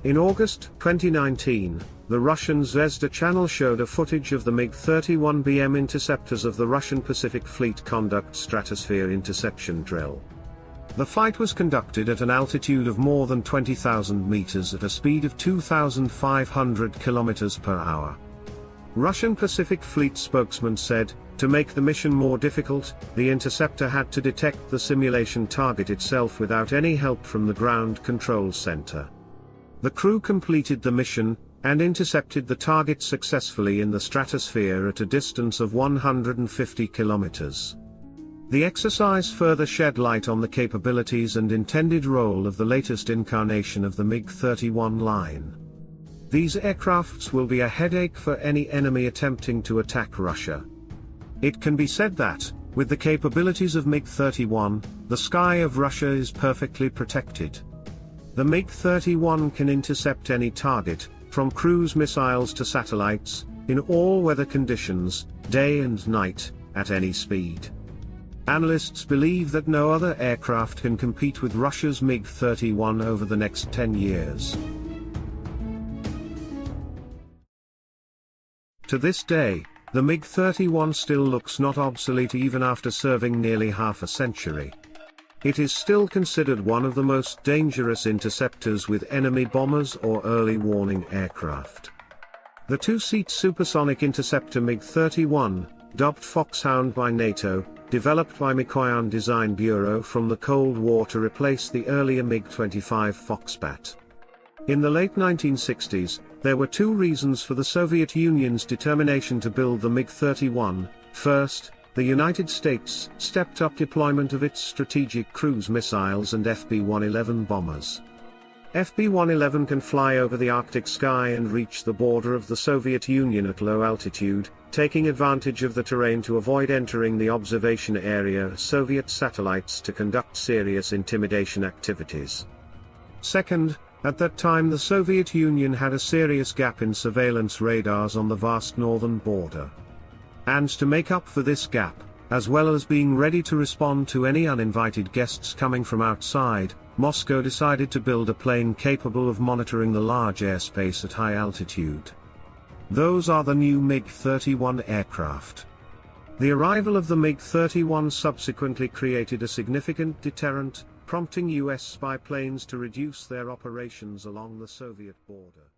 In August 2019, the Russian Zvezda channel showed a footage of the MiG-31 interceptors of the Russian Pacific Fleet conduct stratosphere interception drill. The flight was conducted at an altitude of more than 20,000 meters at a speed of 2,500 kilometers per hour. Russian Pacific Fleet spokesman said, to make the mission more difficult, the interceptor had to detect the simulation target itself without any help from the ground control center. The crew completed the mission, and intercepted the target successfully in the stratosphere at a distance of 150 kilometers. The exercise further shed light on the capabilities and intended role of the latest incarnation of the MiG-31 line. These aircrafts will be a headache for any enemy attempting to attack Russia. It can be said that, with the capabilities of MiG-31, the sky of Russia is perfectly protected. The MiG-31 can intercept any target, from cruise missiles to satellites, in all weather conditions, day and night, at any speed. Analysts believe that no other aircraft can compete with Russia's MiG-31 over the next 10 years. To this day, the MiG-31 still looks not obsolete even after serving nearly half a century. It is still considered one of the most dangerous interceptors with enemy bombers or early warning aircraft. The two-seat supersonic interceptor MiG-31, dubbed Foxhound by NATO, developed by Mikoyan Design Bureau from the Cold War to replace the earlier MiG-25 Foxbat. In the late 1960s, there were two reasons for the Soviet Union's determination to build the MiG-31. First, the United States stepped up deployment of its strategic cruise missiles and FB-111 bombers. FB-111 can fly over the Arctic sky and reach the border of the Soviet Union at low altitude, taking advantage of the terrain to avoid entering the observation area of Soviet satellites to conduct serious intimidation activities. Second, at that time the Soviet Union had a serious gap in surveillance radars on the vast northern border. And to make up for this gap, as well as being ready to respond to any uninvited guests coming from outside, Moscow decided to build a plane capable of monitoring the large airspace at high altitude. Those are the new MiG-31 aircraft. The arrival of the MiG-31 subsequently created a significant deterrent, prompting US spy planes to reduce their operations along the Soviet border.